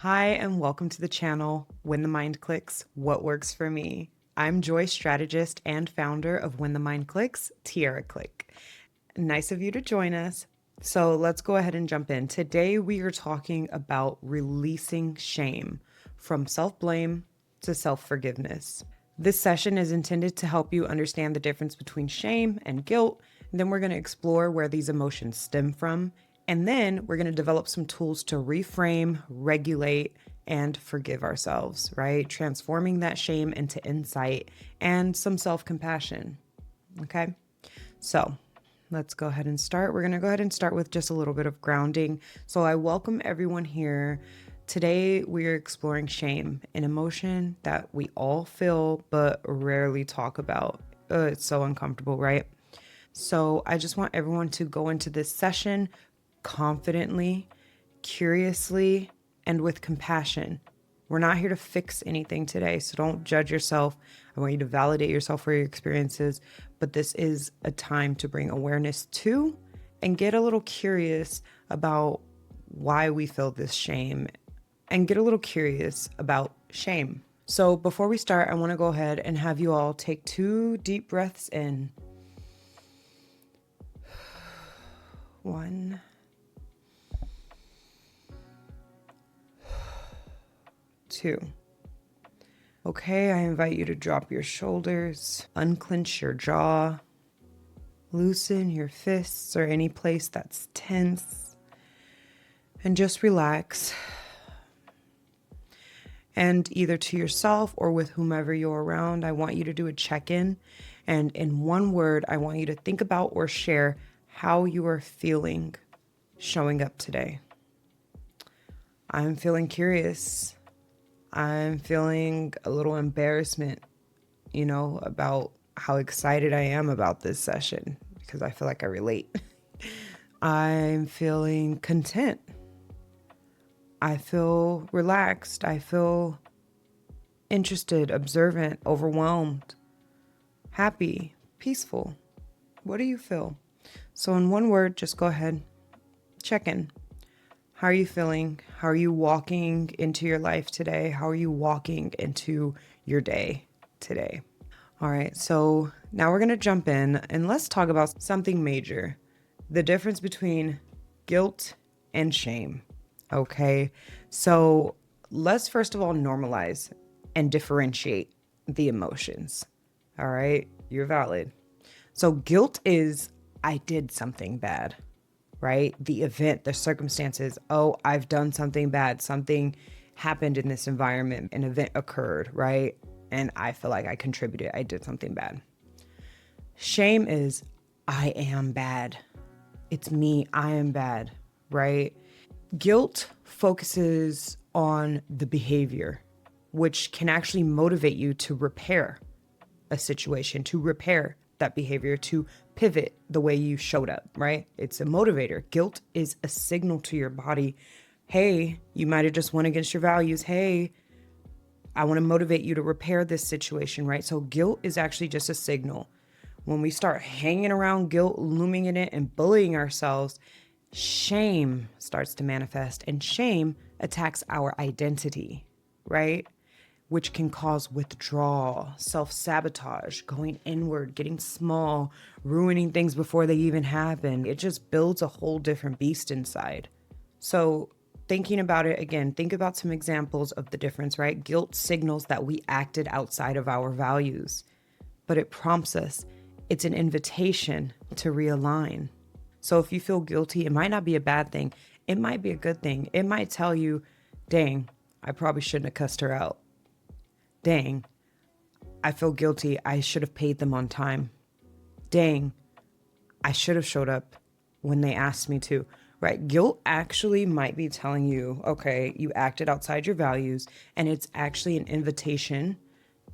Hi, and welcome to the channel, When the Mind Clicks, What Works for Me. I'm Joy, strategist and founder of When the Mind Clicks, Tiera Click. Nice of you to join us. So let's go ahead and jump in. Today, we are talking about releasing shame from self-blame to self-forgiveness. This session is intended to help you understand the difference between shame and guilt. And then we're going to explore where these emotions stem from. And then we're going to develop some tools to reframe, regulate, and forgive ourselves, right? Transforming that shame into insight and some self-compassion. Okay? So let's go ahead and start. We're going to go ahead and start with just a little bit of grounding. So I welcome everyone here. Today, we are exploring shame, an emotion that we all feel but rarely talk about. It's so uncomfortable, right? So I just want everyone to go into this session confidently, curiously, and with compassion. We're not here to fix anything today, so don't judge yourself. I want you to validate yourself for your experiences, but this is a time to bring awareness to and get a little curious about why we feel this shame and get a little curious about shame. So before we start, I want to go ahead and have you all take 2 deep breaths in. 1, 2. Okay, I invite you to drop your shoulders, unclench your jaw, loosen your fists or any place that's tense, and just relax. And either to yourself or with whomever you're around, I want you to do a check-in. And in one word, I want you to think about or share how you are feeling showing up today. I'm feeling curious. I'm feeling a little embarrassment, about how excited I am about this session because I feel like I relate. I'm feeling content. I feel relaxed. I feel interested, observant, overwhelmed, happy, peaceful. What do you feel? So in one word, just go ahead, check in. How are you feeling? How are you walking into your life today? How are you walking into your day today? All right, so now we're going to jump in and let's talk about something major, the difference between guilt and shame. Okay, so let's first of all normalize and differentiate the emotions. All right, you're valid. So guilt is, I did something bad, right? The event, the circumstances. Oh, I've done something bad. Something happened in this environment. An event occurred, right? And I feel like I contributed. I did something bad. Shame is, I am bad. It's me. I am bad, right? Guilt focuses on the behavior, which can actually motivate you to repair a situation, to repair that behavior, to pivot the way you showed up, right? It's a motivator. Guilt is a signal to your body. Hey, you might have just went against your values. Hey, I want to motivate you to repair this situation, right? So guilt is actually just a signal. When we start hanging around guilt, looming in it, and bullying ourselves, shame starts to manifest, and shame attacks our identity, right? Which can cause withdrawal, self-sabotage, going inward, getting small, ruining things before they even happen. It just builds a whole different beast inside. So thinking about it again, think about some examples of the difference, right? Guilt signals that we acted outside of our values, but it prompts us. It's an invitation to realign. So if you feel guilty, it might not be a bad thing. It might be a good thing. It might tell you, dang, I probably shouldn't have cussed her out. Dang, I feel guilty. I should have paid them on time. Dang, I should have showed up when they asked me to, right? Guilt actually might be telling you, okay, you acted outside your values, and it's actually an invitation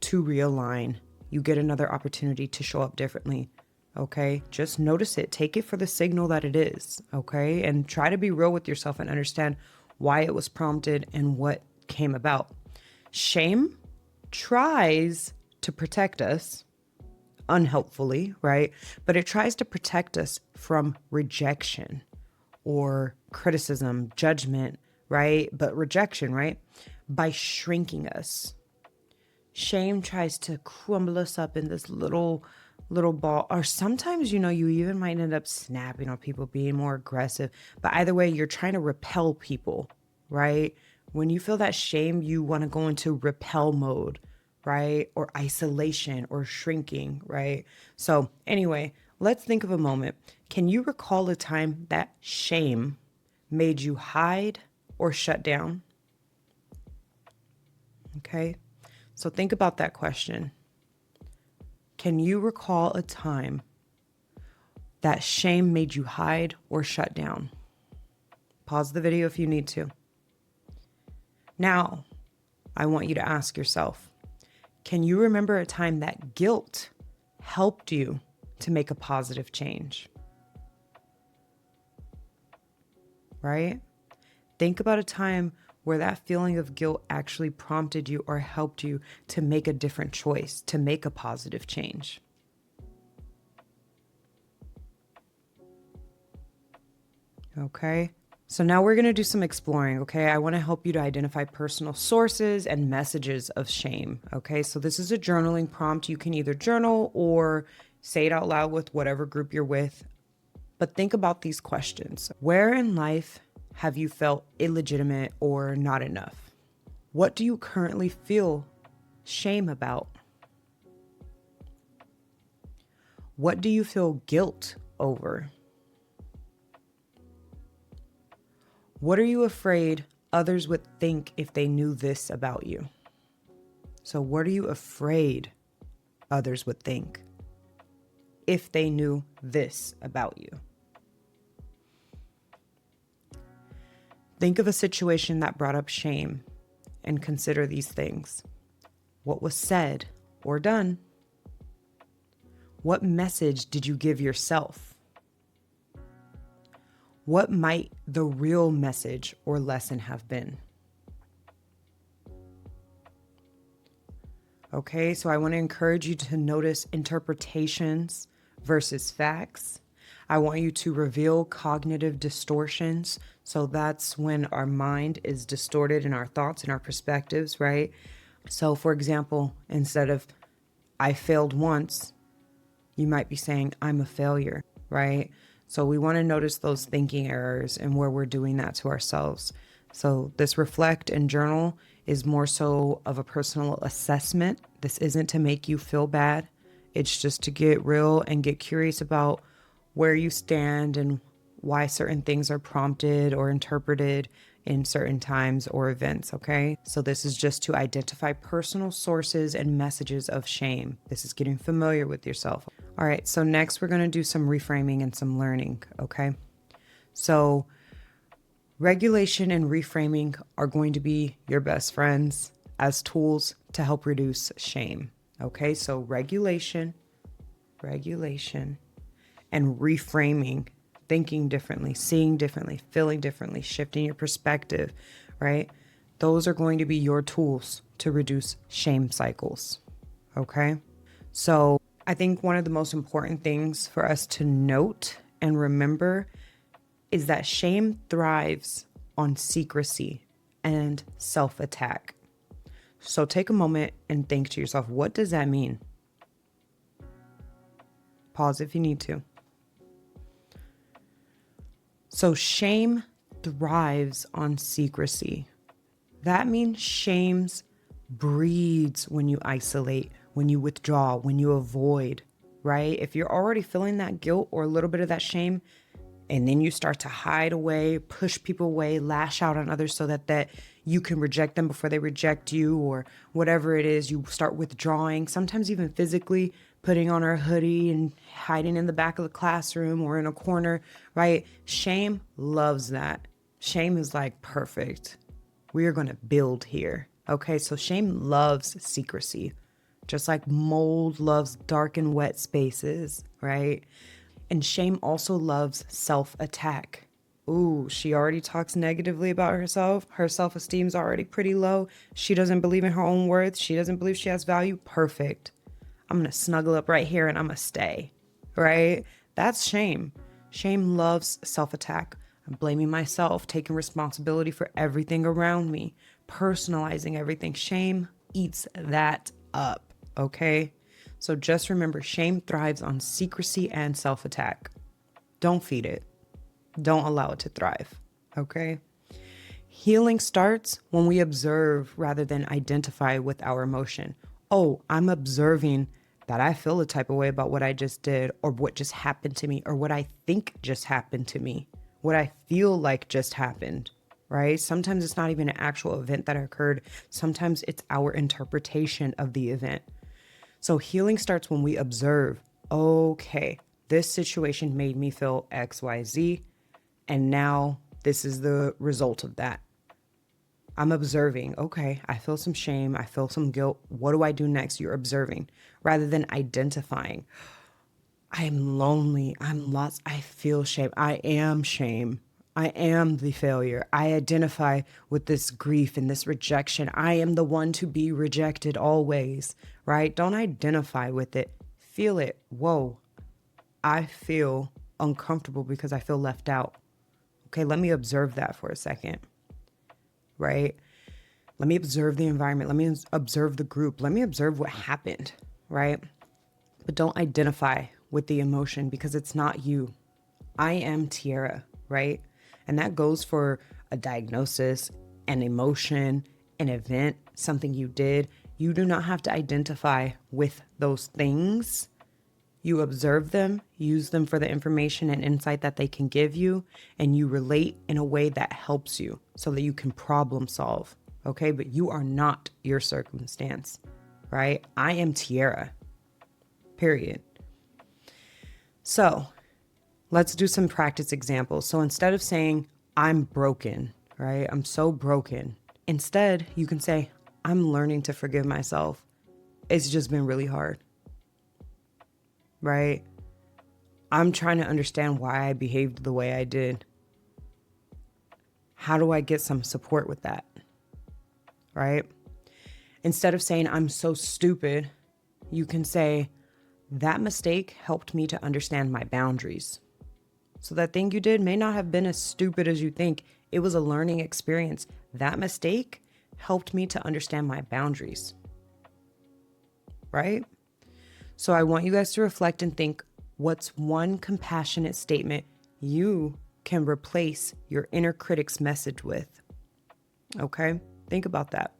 to realign. You get another opportunity to show up differently, okay? Just notice it. Take it for the signal that it is, okay? And try to be real with yourself and understand why it was prompted and what came about. Shame tries to protect us unhelpfully, right? But it tries to protect us from rejection or criticism, judgment, right? But rejection, right? By shrinking us. Shame tries to crumble us up in this little ball. Or sometimes, you even might end up snapping on people, being more aggressive. But either way, you're trying to repel people, right? When you feel that shame, you want to go into repel mode, right? Or isolation or shrinking, right? So anyway, let's think of a moment. Can you recall a time that shame made you hide or shut down? Okay. So think about that question. Can you recall a time that shame made you hide or shut down? Pause the video if you need to. Now, I want you to ask yourself, can you remember a time that guilt helped you to make a positive change? Right? Think about a time where that feeling of guilt actually prompted you or helped you to make a different choice, to make a positive change. Okay. So now we're going to do some exploring, okay? I want to help you to identify personal sources and messages of shame, okay? So this is a journaling prompt. You can either journal or say it out loud with whatever group you're with. But think about these questions. Where in life have you felt illegitimate or not enough? What do you currently feel shame about? What do you feel guilt over? What are you afraid others would think if they knew this about you? So what are you afraid others would think if they knew this about you? Think of a situation that brought up shame and consider these things. What was said or done? What message did you give yourself? What might the real message or lesson have been? Okay, so I want to encourage you to notice interpretations versus facts. I want you to reveal cognitive distortions. So that's when our mind is distorted in our thoughts and our perspectives, right? So for example, instead of I failed once, you might be saying I'm a failure, right? So we want to notice those thinking errors and where we're doing that to ourselves. So this reflect and journal is more so of a personal assessment. This isn't to make you feel bad. It's just to get real and get curious about where you stand and why certain things are prompted or interpreted in certain times or events, okay? So this is just to identify personal sources and messages of shame. This is getting familiar with yourself. All right, so next we're gonna do some reframing and some learning, okay? So regulation and reframing are going to be your best friends as tools to help reduce shame, okay? So regulation, and reframing, thinking differently, seeing differently, feeling differently, shifting your perspective, right? Those are going to be your tools to reduce shame cycles, okay? So I think one of the most important things for us to note and remember is that shame thrives on secrecy and self-attack. So take a moment and think to yourself, what does that mean? Pause if you need to. So shame thrives on secrecy. That means shame breeds when you isolate, when you withdraw, when you avoid, right? If you're already feeling that guilt or a little bit of that shame, and then you start to hide away, push people away, lash out on others so that you can reject them before they reject you or whatever it is, you start withdrawing, sometimes even physically putting on our hoodie and hiding in the back of the classroom or in a corner, right? Shame loves that. Shame is like, perfect. We are going to build here. Okay, so shame loves secrecy, just like mold loves dark and wet spaces, right? And shame also loves self-attack. Ooh, she already talks negatively about herself. Her self-esteem's already pretty low. She doesn't believe in her own worth. She doesn't believe she has value. Perfect. I'm going to snuggle up right here and I'm going to stay, right? That's shame. Shame loves self-attack. I'm blaming myself, taking responsibility for everything around me, personalizing everything. Shame eats that up, okay? So just remember, shame thrives on secrecy and self-attack. Don't feed it. Don't allow it to thrive, okay? Healing starts when we observe rather than identify with our emotion. Oh, I'm observing that I feel a type of way about what I just did, or what just happened to me, or what I think just happened to me, what I feel like just happened, right? Sometimes it's not even an actual event that occurred. Sometimes it's our interpretation of the event. So healing starts when we observe, okay, this situation made me feel XYZ, and now this is the result of that. I'm observing, okay, I feel some shame, I feel some guilt. What do I do next? You're observing rather than identifying. I'm lonely, I'm lost, I feel shame. I am shame. I am the failure. I identify with this grief and this rejection. I am the one to be rejected always, right? Don't identify with it. Feel it. Whoa, I feel uncomfortable because I feel left out. Okay, let me observe that for a second, right? Let me observe the environment. Let me observe the group. Let me observe what happened, right? But don't identify with the emotion because it's not you. I am Tiera, right? And that goes for a diagnosis, an emotion, an event, something you did. You do not have to identify with those things. You observe them, use them for the information and insight that they can give you, and you relate in a way that helps you so that you can problem solve, okay? But you are not your circumstance, right? I am Tiera, period. So let's do some practice examples. So instead of saying, I'm broken, right? I'm so broken. Instead, you can say, I'm learning to forgive myself. It's just been really hard. Right? I'm trying to understand why I behaved the way I did. How do I get some support with that? Right? Instead of saying, I'm so stupid, you can say, that mistake helped me to understand my boundaries. So that thing you did may not have been as stupid as you think. It was a learning experience. That mistake helped me to understand my boundaries. Right? So I want you guys to reflect and think, what's one compassionate statement you can replace your inner critic's message with? Okay, think about that.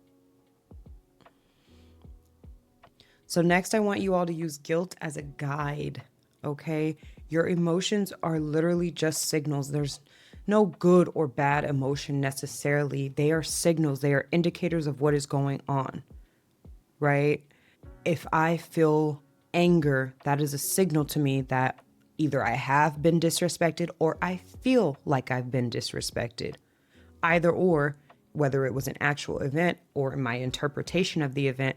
So next, I want you all to use guilt as a guide, okay? Your emotions are literally just signals. There's no good or bad emotion necessarily. They are signals. They are indicators of what is going on, right? If I feel anger, that is a signal to me that either I have been disrespected or I feel like I've been disrespected. Either or, whether it was an actual event or my interpretation of the event,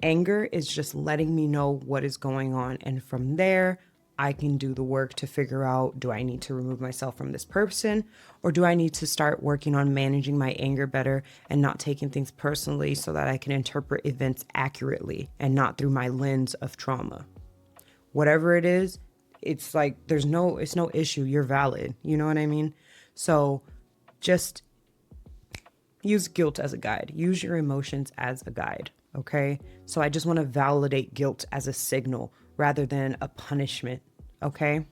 anger is just letting me know what is going on. And from there, I can do the work to figure out, do I need to remove myself from this person, or do I need to start working on managing my anger better and not taking things personally so that I can interpret events accurately and not through my lens of trauma. Whatever it is, it's like it's no issue. You're valid. You know what I mean? So just use guilt as a guide. Use your emotions as a guide. Okay? So I just want to validate guilt as a signal rather than a punishment. Okay?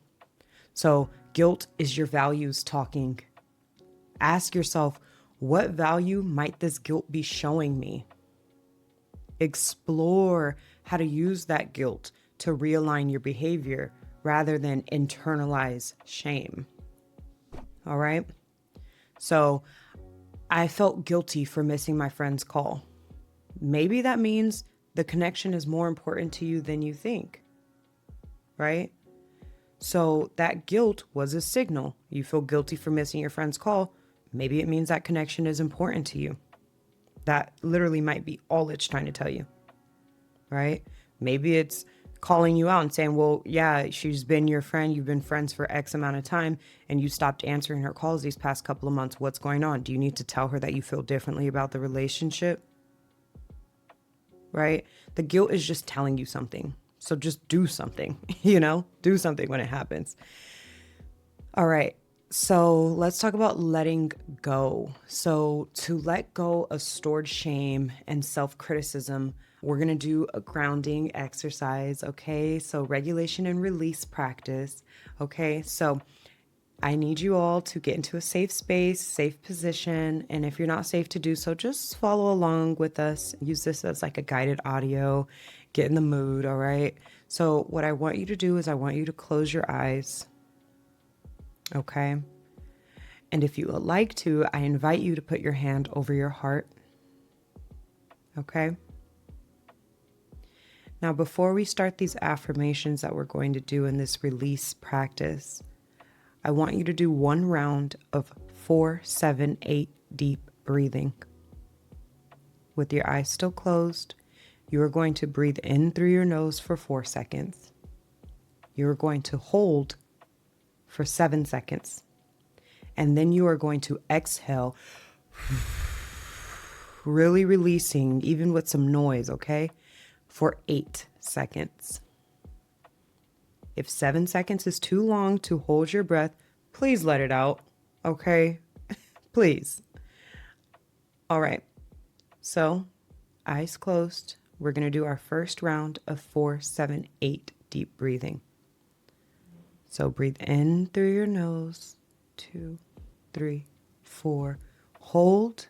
So guilt is your values talking. Ask yourself, what value might this guilt be showing me? Explore how to use that guilt to realign your behavior rather than internalize shame. All right? So I felt guilty for missing my friend's call. Maybe that means the connection is more important to you than you think, right? So that guilt was a signal. You feel guilty for missing your friend's call. Maybe it means that connection is important to you. That literally might be all it's trying to tell you, right? Maybe it's calling you out and saying, well, yeah, she's been your friend. You've been friends for X amount of time and you stopped answering her calls these past couple of months. What's going on? Do you need to tell her that you feel differently about the relationship? Right? The guilt is just telling you something. So just do something, do something when it happens. All right. So let's talk about letting go. So, to let go of stored shame and self criticism, we're going to do a grounding exercise. Okay. So, regulation and release practice. Okay. So, I need you all to get into a safe space, safe position. And if you're not safe to do so, just follow along with us. Use this as like a guided audio. Get in the mood. All right. So, what I want you to do is I want you to close your eyes. Okay. And if you would like to, I invite you to put your hand over your heart. Okay. Now, before we start these affirmations that we're going to do in this release practice, I want you to do one round of 4, 7, 8 deep breathing. With your eyes still closed, you are going to breathe in through your nose for 4 seconds. You are going to hold for 7 seconds. And then you are going to exhale, really releasing, even with some noise, okay, for 8 seconds. If 7 seconds is too long to hold your breath, please let it out, okay? Please. All right. So, eyes closed. We're going to do our first round of 4, 7, 8 deep breathing. So, breathe in through your nose. 2, 3, 4. Hold.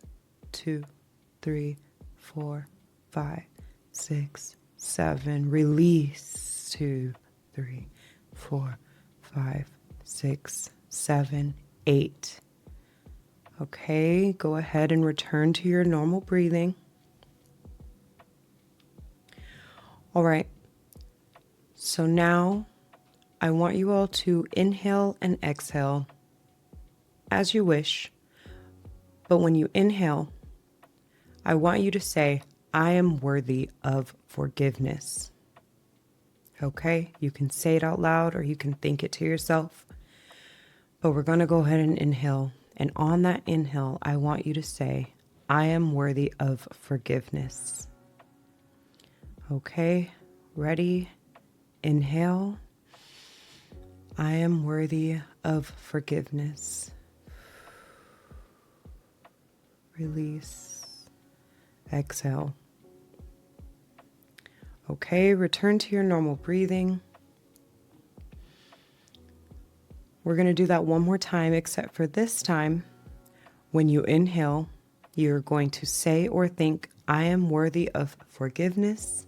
2, 3, 4, 5, 6, 7. Release. 2, 3, 4, 5, 6, 7, 8. Okay, go ahead and return to your normal breathing. All right. So now I want you all to inhale and exhale as you wish. But when you inhale, I want you to say, I am worthy of forgiveness. Okay? You can say it out loud or you can think it to yourself. But we're going to go ahead and inhale. And on that inhale, I want you to say, I am worthy of forgiveness. Okay? Ready? Inhale. I am worthy of forgiveness. Release. Exhale. Okay, return to your normal breathing. We're going to do that one more time, except for this time, when you inhale, you're going to say or think, I am worthy of forgiveness.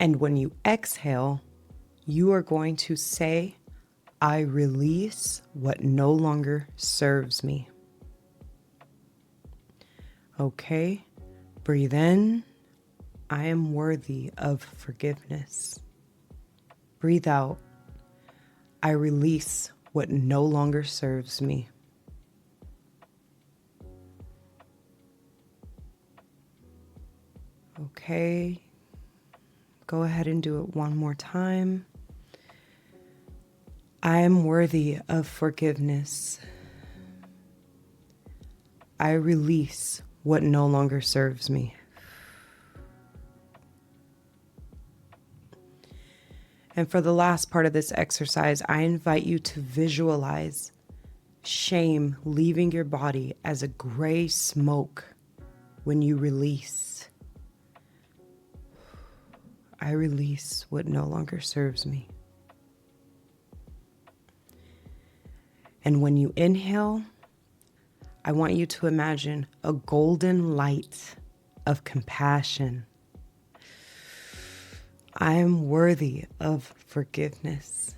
And when you exhale, you are going to say, I release what no longer serves me. Okay, breathe in. I am worthy of forgiveness. Breathe out. I release what no longer serves me. Okay, go ahead and do it one more time. I am worthy of forgiveness. I release what no longer serves me. And for the last part of this exercise, I invite you to visualize shame leaving your body as a gray smoke when you release. I release what no longer serves me. And when you inhale, I want you to imagine a golden light of compassion. I am worthy of forgiveness.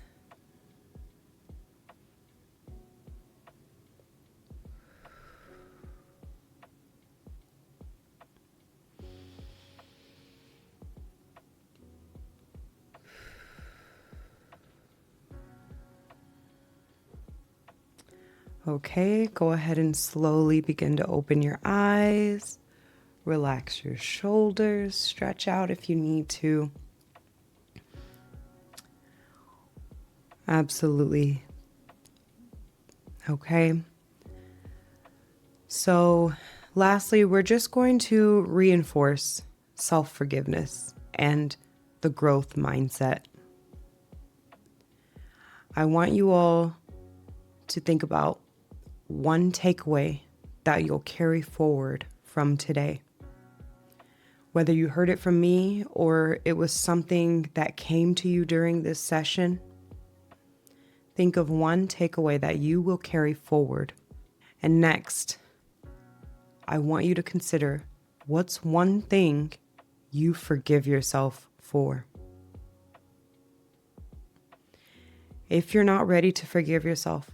Okay, go ahead and slowly begin to open your eyes. Relax your shoulders, stretch out if you need to. Absolutely. Okay. So, lastly, we're just going to reinforce self-forgiveness and the growth mindset. I want you all to think about one takeaway that you'll carry forward from today. Whether you heard it from me or it was something that came to you during this session, think of one takeaway that you will carry forward. And next, I want you to consider what's one thing you forgive yourself for. If you're not ready to forgive yourself,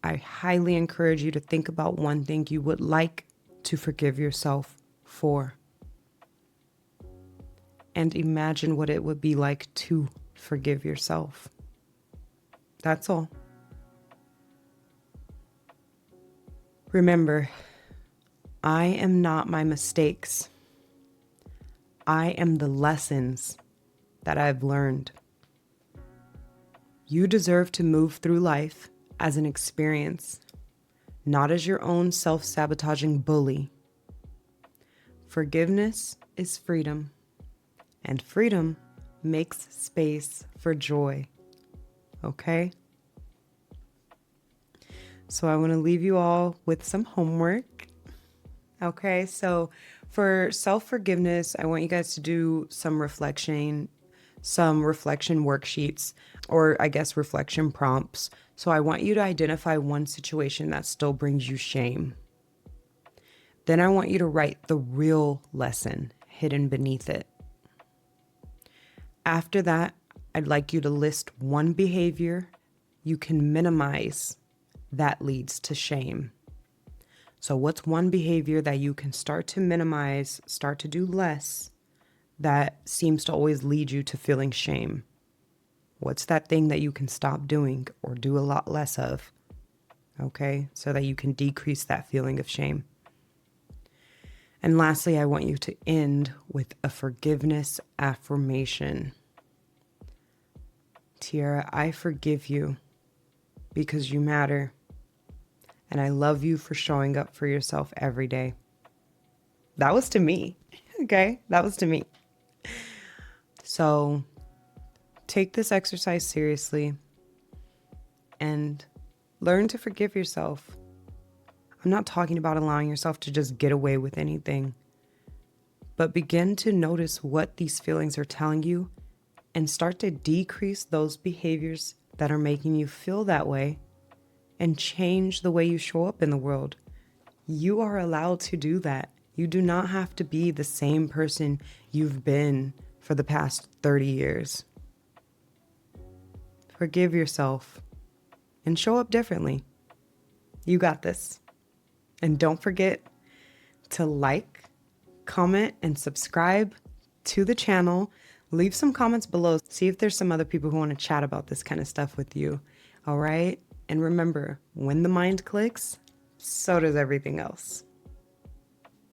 I highly encourage you to think about one thing you would like to forgive yourself for. And imagine what it would be like to forgive yourself. That's all. Remember, I am not my mistakes. I am the lessons that I've learned. You deserve to move through life as an experience, not as your own self-sabotaging bully. Forgiveness is freedom, and freedom makes space for joy. Okay? So I want to leave you all with some homework. Okay, so for self-forgiveness, I want you guys to do some reflection worksheets, or I guess reflection prompts. So I want you to identify one situation that still brings you shame. Then I want you to write the real lesson hidden beneath it. After that, I'd like you to list one behavior you can minimize that leads to shame. So what's one behavior that you can start to minimize, start to do less, that seems to always lead you to feeling shame? What's that thing that you can stop doing or do a lot less of? Okay, so that you can decrease that feeling of shame. And lastly, I want you to end with a forgiveness affirmation. Tiera, I forgive you because you matter. And I love you for showing up for yourself every day. That was to me. Okay, that was to me. So take this exercise seriously and learn to forgive yourself. I'm not talking about allowing yourself to just get away with anything, but begin to notice what these feelings are telling you and start to decrease those behaviors that are making you feel that way and change the way you show up in the world. You are allowed to do that. You do not have to be the same person you've been for the past 30 years. Forgive yourself and show up differently. You got this. And don't forget to like, comment, and subscribe to the channel. Leave some comments below. See if there's some other people who want to chat about this kind of stuff with you. All right? And remember, when the mind clicks, so does everything else.